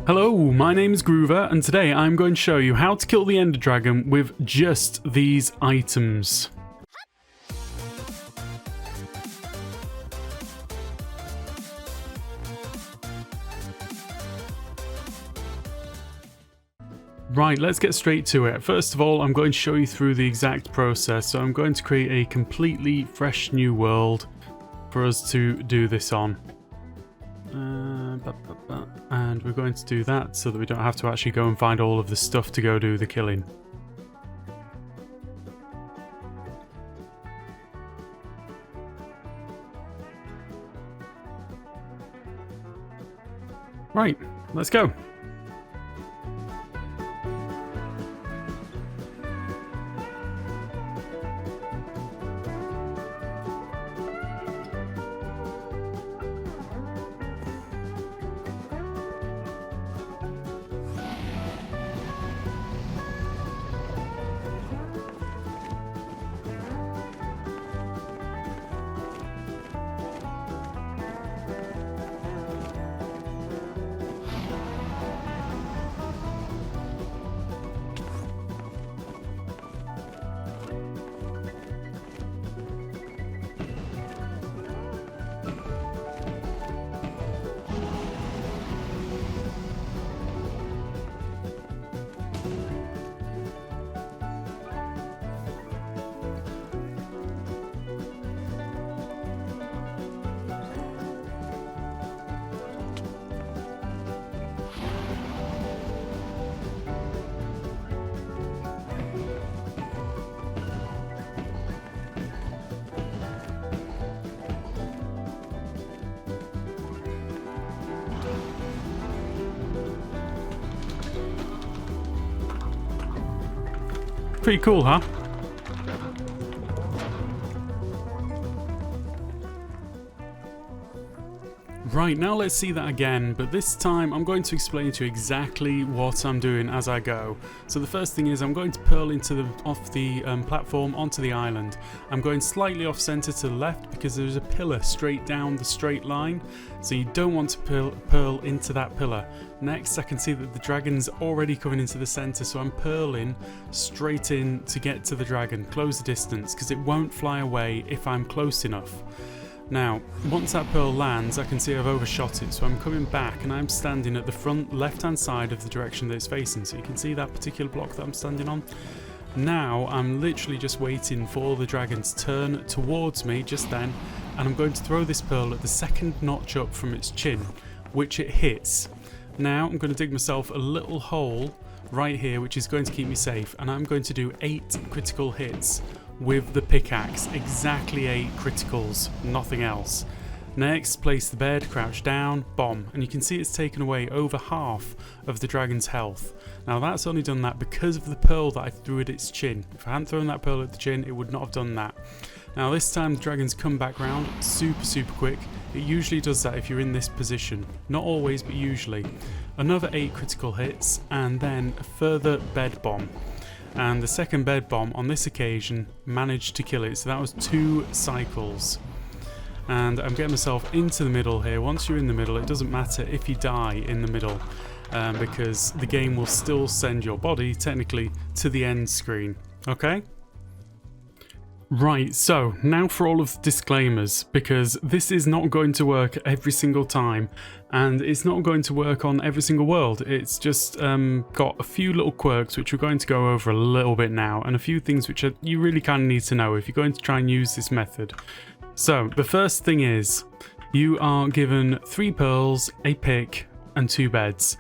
Hello, my name is Groover, and today I'm going to show you how to kill the Ender Dragon with just these items. Right, let's get straight to it. First of all, I'm going to show you through the exact process. So I'm going to create a completely fresh new world for us to do this on. And we're going to do that so that we don't have to actually go and find all of the stuff to go do the killing. Right, let's go. Pretty cool, huh? Right, now let's see that again, but this time I'm going to explain to you exactly what I'm doing as I go. So the first thing is I'm going to pearl off the platform onto the island. I'm going slightly off center to the left because there's a pillar straight down the straight line, so you don't want to pearl into that pillar. Next, I can see that the dragon's already coming into the center, so I'm pearling straight in to get to the dragon, close the distance, because it won't fly away if I'm close enough. Now, once that pearl lands, I can see I've overshot it, so I'm coming back and I'm standing at the front left-hand side of the direction that it's facing. So you can see that particular block that I'm standing on. Now, I'm literally just waiting for the dragon to turn towards me just then, and I'm going to throw this pearl at the second notch up from its chin, which it hits. Now, I'm going to dig myself a little hole right here, which is going to keep me safe, and I'm going to do 8 critical hits with the pickaxe, exactly 8 criticals, nothing else. Next, place the bed, crouch down, bomb, and you can see it's taken away over half of the dragon's health. Now that's only done that because of the pearl that I threw at its chin. If I hadn't thrown that pearl at the chin, it would not have done that. Now this time the dragon's come back round super quick. It usually does that if you're in this position. Not always, but usually. Another 8 critical hits, and then a further bed bomb. And the second bed bomb on this occasion managed to kill it, so that was 2 cycles. And I'm getting myself into the middle here. Once you're in the middle, it doesn't matter if you die in the middle, because the game will still send your body technically to the end screen. Okay? Right, so now for all of the disclaimers, because this is not going to work every single time, and it's not going to work on every single world. It's just got a few little quirks which we're going to go over a little bit now, and a few things which you really kind of need to know if you're going to try and use this method. So the first thing is, you are given 3 pearls, a pick, and 2 beds.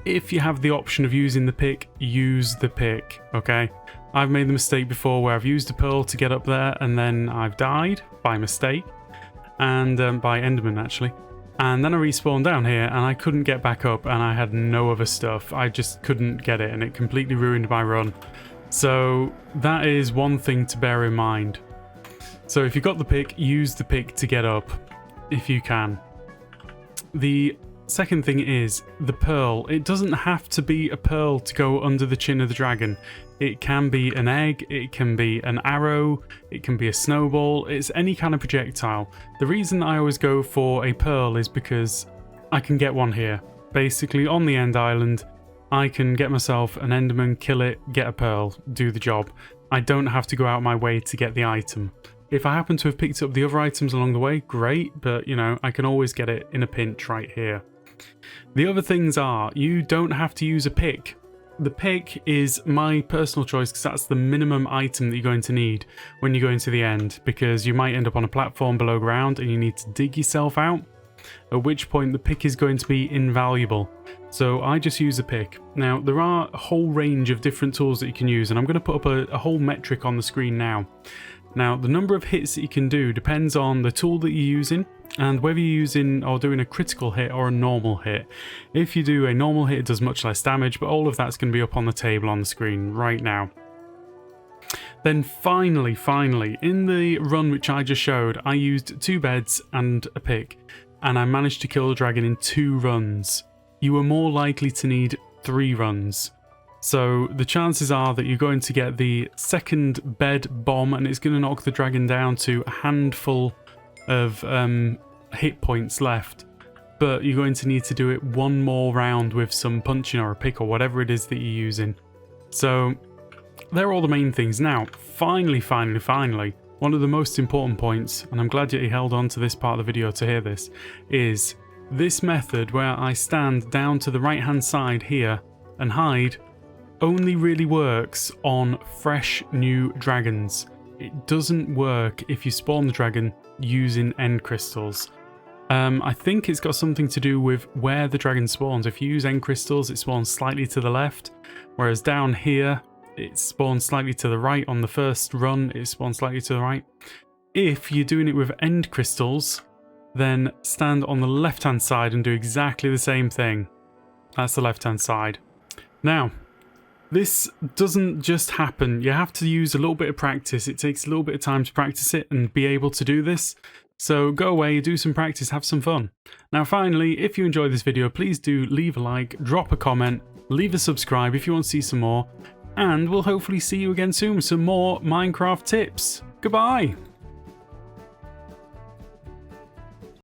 If you have the option of using the pick, use the pick, okay? I've made the mistake before where I've used a pearl to get up there and then I've died by mistake, and by Enderman actually. And then I respawned down here and I couldn't get back up and I had no other stuff. I just couldn't get it and it completely ruined my run. So that is one thing to bear in mind. So if you got the pick, use the pick to get up if you can. The second thing is the pearl. It doesn't have to be a pearl to go under the chin of the dragon. It can be an egg, it can be an arrow, it can be a snowball, it's any kind of projectile. The reason I always go for a pearl is because I can get one here. basically on the end island, I can get myself an enderman, kill it, get a pearl, do the job. I don't have to go out my way to get the item. If I happen to have picked up the other items along the way, great, but you know, I can always get it in a pinch right here. The other things are, you don't have to use a pick. The pick is my personal choice because that's the minimum item that you're going to need when you go into the end, because you might end up on a platform below ground and you need to dig yourself out, at which point the pick is going to be invaluable. So I just use a pick. Now there are a whole range of different tools that you can use, and I'm going to put up a whole metric on the screen now. Now the number of hits that you can do depends on the tool that you're using and whether you're using or doing a critical hit or a normal hit. If you do a normal hit, it does much less damage, but all of that's going to be up on the table on the screen right now. Then finally, in the run which I just showed, I used 2 beds and a pick, and I managed to kill the dragon in 2 runs. You are more likely to need 3 runs. So the chances are that you're going to get the second bed bomb and it's going to knock the dragon down to a handful of hit points left. But you're going to need to do it one more round with some punching or a pick or whatever it is that you're using. So they're all the main things. Now, finally, one of the most important points, and I'm glad that you held on to this part of the video to hear this, is this method where I stand down to the right hand side here and hide only really works on fresh new dragons. It doesn't work if you spawn the dragon using end crystals. I think it's got something to do with where the dragon spawns. If you use end crystals, it spawns slightly to the left, whereas down here it spawns slightly to the right. On the first run it spawns slightly to the right. If you're doing it with end crystals, then stand on the left hand side and do exactly the same thing. That's the left hand side. Now, this doesn't just happen. You have to use a little bit of practice. It takes a little bit of time to practice it and be able to do this. So go away, do some practice, have some fun. Now finally, if you enjoyed this video, please do leave a like, drop a comment, leave a subscribe if you want to see some more, and we'll hopefully see you again soon with some more Minecraft tips. Goodbye!